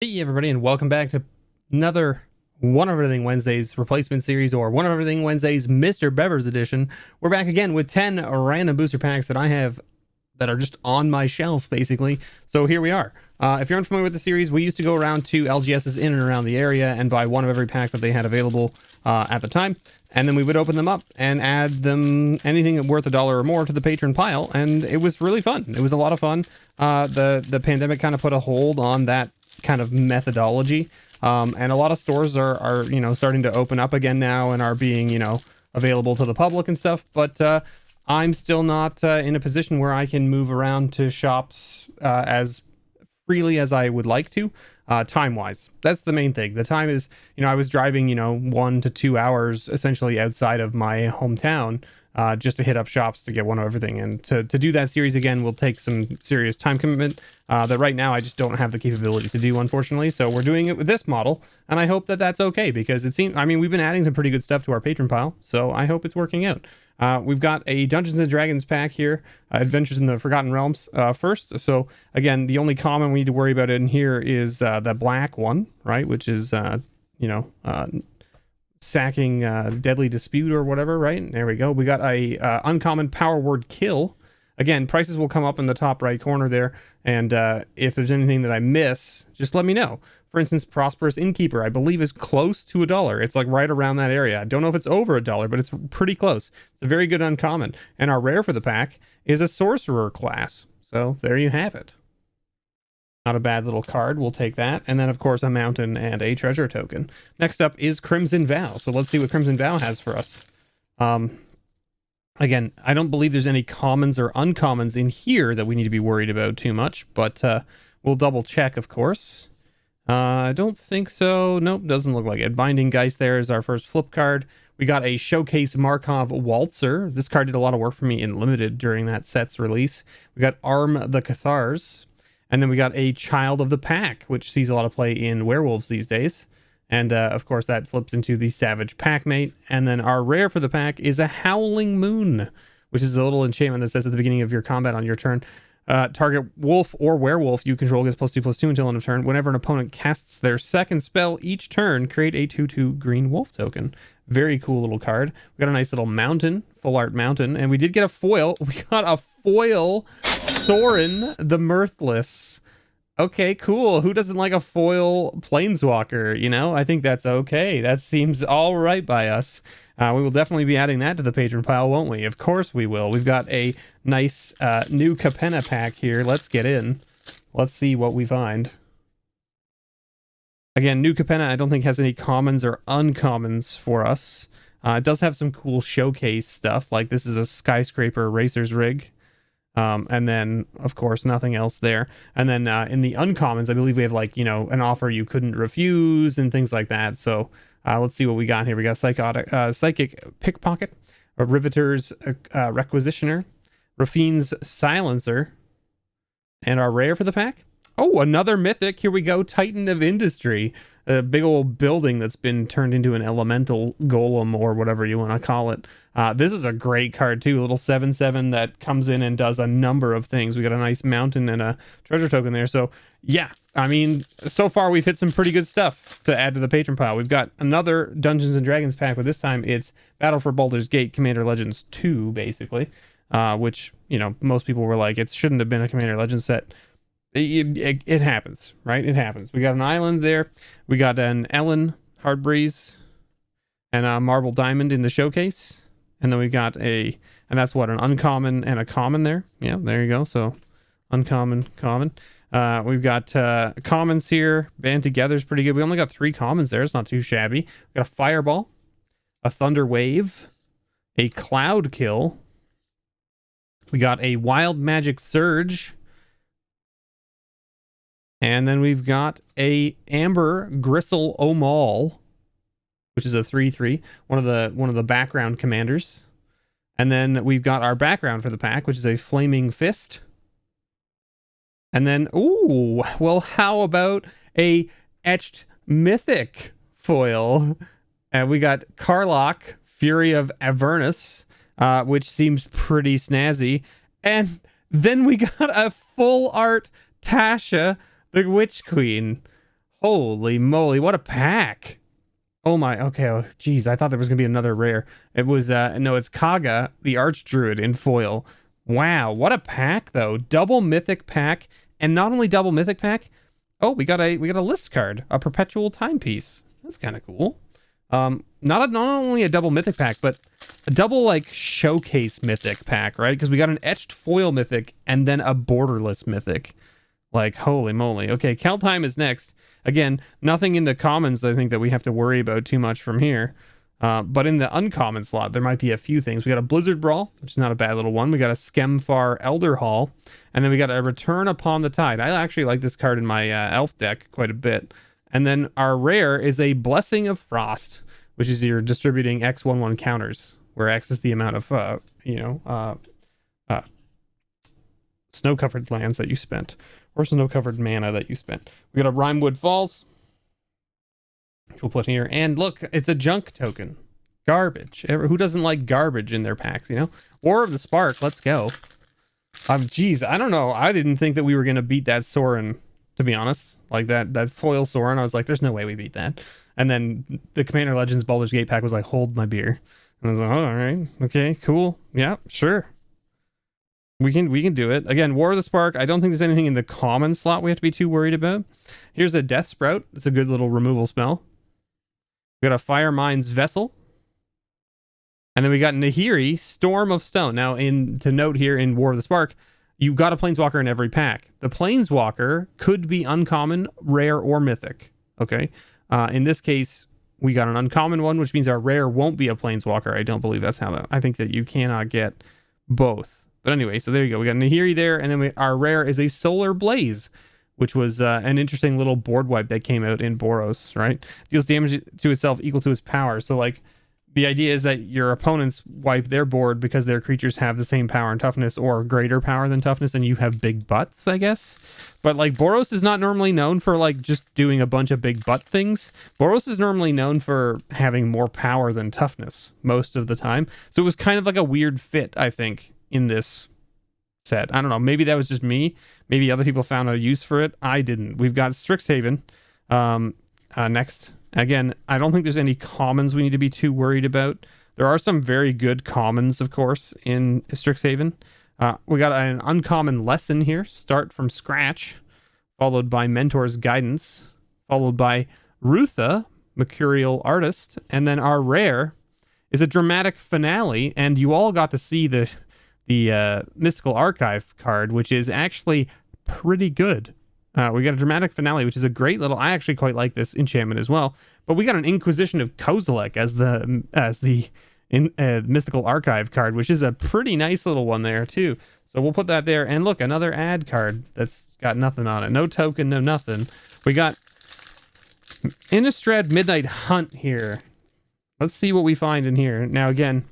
Hey everybody, and welcome back to another One of Everything Wednesdays replacement series, or One of Everything Wednesdays MrBevers edition. We're back again with 10 random booster packs that I have that are just on my shelf, basically. So here we are. If you're unfamiliar with the series, we used to go around to LGSs in and around the area and buy one of every pack that they had available at the time. And then we would open them up and add them anything worth $1 or more to the patron pile. And it was really fun. It was a lot of fun. The pandemic kind of put a hold on that kind of methodology. And a lot of stores are starting to open up again now and are being, available to the public and stuff. But I'm still not in a position where I can move around to shops as freely as I would like to, time-wise. That's the main thing. The time is, I was driving, 1 to 2 hours essentially outside of my hometown just to hit up shops to get one of everything. And to do that series again will take some serious time commitment that right now I just don't have the capability to do, unfortunately. So we're doing it with this model, and I hope that that's okay, because it seems, we've been adding some pretty good stuff to our patron pile, so I hope it's working out. We've got a Dungeons and Dragons pack here, Adventures in the Forgotten Realms first. So again, the only common we need to worry about in here is the black one, right? Which is, sacking Deadly Dispute or whatever, right? There we go. We got a uncommon Power Word Kill. Again, prices will come up in the top right corner there, and if there's anything that I miss, just let me know. For instance, Prosperous Innkeeper, I believe, is close to $1. It's like right around that area. I don't know if it's over $1, but it's pretty close. It's a very good uncommon. And our rare for the pack is a Sorcerer class. So there you have it. Not a bad little card. We'll take that. And then, of course, a mountain and a treasure token. Next up is Crimson Vow. So let's see what Crimson Vow has for us. Again, I don't believe there's any commons or uncommons in here that we need to be worried about too much, but we'll double check, of course. I don't think so. Nope, doesn't look like it. Binding Geist there is our first flip card. We got a Showcase Markov Waltzer. This card did a lot of work for me in Limited during that set's release. We got Arm the Cathars. And then we got a Child of the Pack, which sees a lot of play in werewolves these days. And, of course, that flips into the Savage Packmate. And then our rare for the pack is a Howling Moon, which is a little enchantment that says at the beginning of your combat on your turn, target wolf or werewolf you control gets +2/+2 until end of turn. Whenever an opponent casts their second spell each turn, create a 2/2 green wolf token. Very cool little card. We got a nice little mountain, full art mountain, and we did get a foil. We got a foil Sorin the Mirthless. Okay, cool. Who doesn't like a foil planeswalker? I think that's okay. That seems all right by us. We will definitely be adding that to the patron pile, won't we? Of course we will. We've got a nice new Capenna pack here. Let's get in. Let's see what we find. Again, new Capenna I don't think has any commons or uncommons for us. It does have some cool showcase stuff, like this is a Skyscraper Racer's Rig. And then, of course, nothing else there. And then in the uncommons, I believe we have an offer you couldn't refuse and things like that. So let's see what we got here. We got Psychic Pickpocket, a Riveter's Requisitioner, Rafine's Silencer, and our rare for the pack. Oh, another mythic. Here we go. Titan of Industry. A big old building that's been turned into an elemental golem or whatever you want to call it. This is a great card too. A little 7/7 that comes in and does a number of things. We got a nice mountain and a treasure token there. So yeah, so far we've hit some pretty good stuff to add to the patron pile. We've got another Dungeons and Dragons pack, but this time it's Battle for Baldur's Gate Commander Legends 2, basically. Which, most people were like, it shouldn't have been a Commander Legends set. It happens, right? It happens. We got an island there. We got an Ellen Heartbreeze and a Marble Diamond in the showcase. And then we got and that's what, an uncommon and a common there. Yeah, there you go. So uncommon, common. We've got commons here. Band Together is pretty good. We only got 3 commons there. It's not too shabby. We got a Fireball, a Thunder Wave, a Cloud Kill. We got a Wild Magic Surge. And then we've got a Amber Gristle O'Maul, which is a 3/3, one of the background commanders. And then we've got our background for the pack, which is a Flaming Fist. And then, ooh, well, how about a Etched Mythic foil? And we got Karlach, Fury of Avernus, which seems pretty snazzy. And then we got a full art Tasha, the Witch Queen. Holy moly, what a pack. Oh my, okay, oh, geez, I thought there was gonna be another rare. It was, no, it's Kaga, the Archdruid in foil. Wow, what a pack, though. Double mythic pack, and not only double mythic pack, oh, we got a list card, a perpetual timepiece. That's kind of cool. Not only a double mythic pack, but a double, like, showcase mythic pack, right? Because we got an etched foil mythic, and then a borderless mythic. Like, holy moly. Okay, Kaldheim is next. Again, nothing in the commons, I think, that we have to worry about too much from here. But in the uncommon slot, there might be a few things. We got a Blizzard Brawl, which is not a bad little one. We got a Skemfar Elder Hall. And then we got a Return Upon the Tide. I actually like this card in my elf deck quite a bit. And then our rare is a Blessing of Frost, which is you're distributing X1/1 counters, where X is the amount of, snow-covered lands that you spent. Or snow-covered mana that you spent. We got a Rimewood Falls, which we'll put here. And look, it's a junk token. Garbage. Who doesn't like garbage in their packs, you know? War of the Spark, let's go. Geez, I don't know. I didn't think that we were going to beat that Sorin, to be honest. Like, that foil Sorin, I was like, there's no way we beat that. And then the Commander Legends Baldur's Gate pack was like, hold my beer. And I was like, oh, all right. Okay, cool. Yeah, sure. We can do it. Again, War of the Spark. I don't think there's anything in the common slot we have to be too worried about. Here's a Death Sprout. It's a good little removal spell. We got a Fire Mind's Vessel. And then we got Nahiri, Storm of Stone. Now, to note here in War of the Spark, you got a Planeswalker in every pack. The Planeswalker could be uncommon, rare, or mythic. Okay? In this case, we got an uncommon one, which means our rare won't be a Planeswalker. I don't believe that's how I think that you cannot get both. But anyway, so there you go. We got Nahiri there, and then our rare is a Solar Blaze, which was an interesting little board wipe that came out in Boros, right? Deals damage to itself equal to its power. So, like, the idea is that your opponents wipe their board because their creatures have the same power and toughness or greater power than toughness, and you have big butts, I guess. But, like, Boros is not normally known for, like, just doing a bunch of big butt things. Boros is normally known for having more power than toughness most of the time. So it was kind of like a weird fit, I think, in this set. I don't know. Maybe that was just me. Maybe other people found a use for it. I didn't. We've got Strixhaven next. Again, I don't think there's any commons we need to be too worried about. There are some very good commons, of course, in Strixhaven. We got an uncommon lesson here. Start from scratch, followed by Mentor's Guidance, followed by Rutha, Mercurial Artist, and then our rare is a dramatic finale, and you all got to see the Mystical Archive card, which is actually pretty good. We got a dramatic finale, which is a great little. I actually quite like this enchantment as well. But we got an Inquisition of Kozilek as the Mystical Archive card, which is a pretty nice little one there too. So we'll put that there. And look, another ad card that's got nothing on it. No token, no nothing. We got Innistrad Midnight Hunt here. Let's see what we find in here. Now again,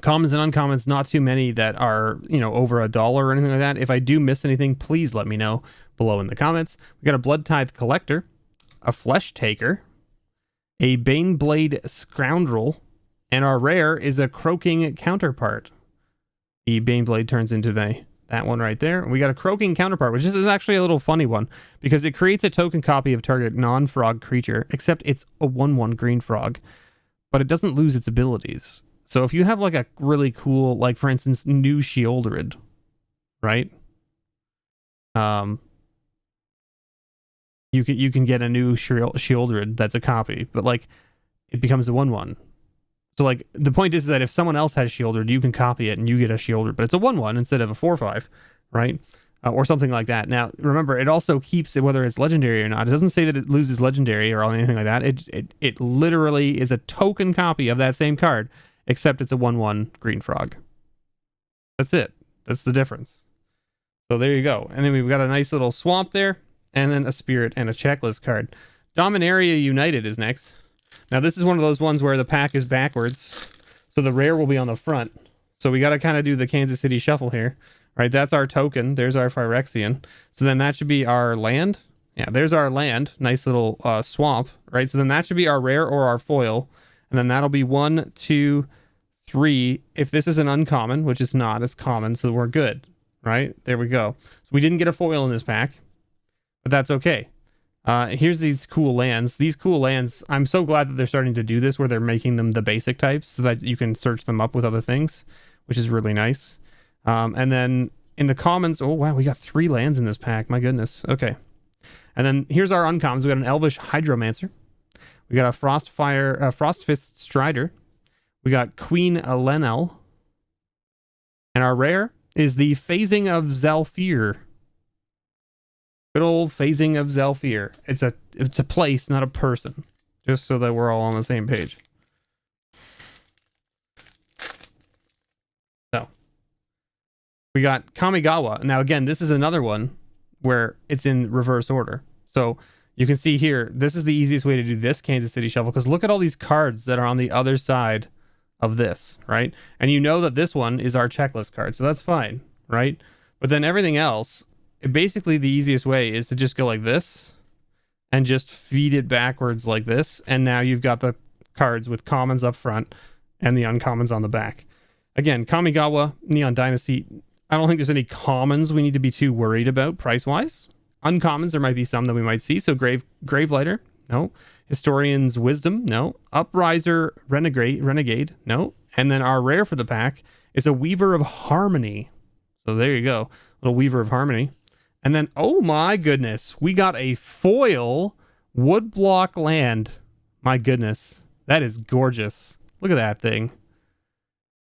commons and uncommons, not too many that are, over $1 or anything like that. If I do miss anything, please let me know below in the comments. We got a Blood Tithe Collector, a Flesh Taker, a Baneblade Scoundrel, and our rare is a Croaking Counterpart. The Baneblade turns into that one right there. We got a Croaking Counterpart, which is actually a little funny one, because it creates a token copy of target non-frog creature, except it's a 1/1 green frog, but it doesn't lose its abilities. So if you have like a really cool, like for instance, new Sheoldred, right? You can get a new Sheoldred that's a copy, but like it becomes a 1/1. So like the point is that if someone else has Sheoldred, you can copy it and you get a Sheoldred, but it's a 1/1 instead of a 4/5, right? Or something like that. Now remember, it also keeps it whether it's legendary or not. It doesn't say that it loses legendary or anything like that. It literally is a token copy of that same card, except it's a 1/1 green frog. That's it. That's the difference. So there you go. And then we've got a nice little swamp there, and then a spirit and a checklist card. Dominaria United is next. Now this is one of those ones where the pack is backwards, so the rare will be on the front. So we got to kind of do the Kansas City shuffle here, right? That's our token. There's our Phyrexian. So then that should be our land. Yeah, there's our land. Nice little swamp, right? So then that should be our rare or our foil. And then that'll be 1, 2, 3. If this is an uncommon, which is not, it's common, so we're good, right? There we go. So we didn't get a foil in this pack, but that's okay. Here's these cool lands. These cool lands, I'm so glad that they're starting to do this where they're making them the basic types so that you can search them up with other things, which is really nice. And then in the commons, oh wow, we got 3 lands in this pack. My goodness. Okay. And then here's our uncommons. We got an Elvish Hydromancer. We got a Frostfist Strider. We got Queen Elenel. And our rare is the Phasing of Zhalfir. Good old Phasing of Zhalfir. It's a place, not a person. Just so that we're all on the same page. So we got Kamigawa. Now again, this is another one where it's in reverse order. So you can see here, this is the easiest way to do this Kansas City Shuffle, because look at all these cards that are on the other side of this, right? And you know that this one is our checklist card, so that's fine, right? But then everything else, basically the easiest way is to just go like this and just feed it backwards like this, and now you've got the cards with commons up front and the uncommons on the back. Again, Kamigawa, Neon Dynasty, I don't think there's any commons we need to be too worried about price-wise. Uncommons, there might be some that we might see. So Gravelighter, no. Historian's Wisdom, no. Upriser Renegade, no. And then our rare for the pack is a Weaver of Harmony. So there you go, little Weaver of Harmony. And then, oh my goodness, we got a foil woodblock land. My goodness, that is gorgeous. Look at that thing.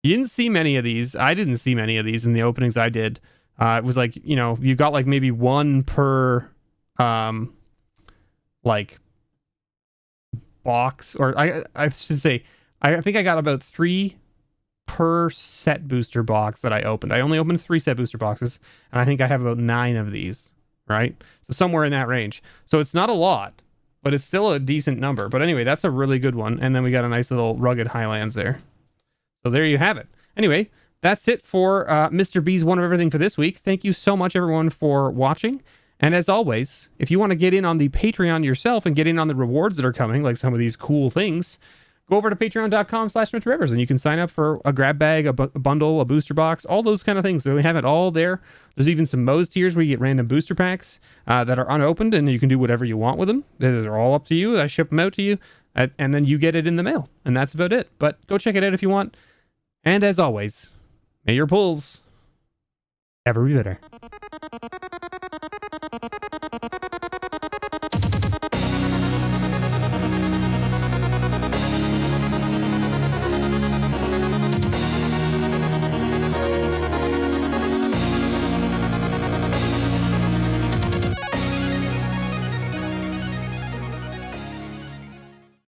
You didn't see many of these. I didn't see many of these in the openings I did. It was like, you know, you got like maybe 1 per like box, or I should say, I think I got about 3 per set booster box that I opened. I only opened 3 set booster boxes, and I think I have about 9 of these, right? So somewhere in that range. So it's not a lot, but it's still a decent number. But anyway, that's a really good one. And then we got a nice little rugged Highlands there. So there you have it. Anyway, that's it for Mr. B's One of Everything for this week. Thank you so much, everyone, for watching. And as always, if you want to get in on the Patreon yourself and get in on the rewards that are coming, like some of these cool things, go over to patreon.com/MrBevers and you can sign up for a grab bag, a bundle, a booster box, all those kind of things. So we have it all there. There's even some Moe's tiers where you get random booster packs that are unopened, and you can do whatever you want with them. They're all up to you. I ship them out to you, and then you get it in the mail. And that's about it. But go check it out if you want. And as always, may your pulls ever be better.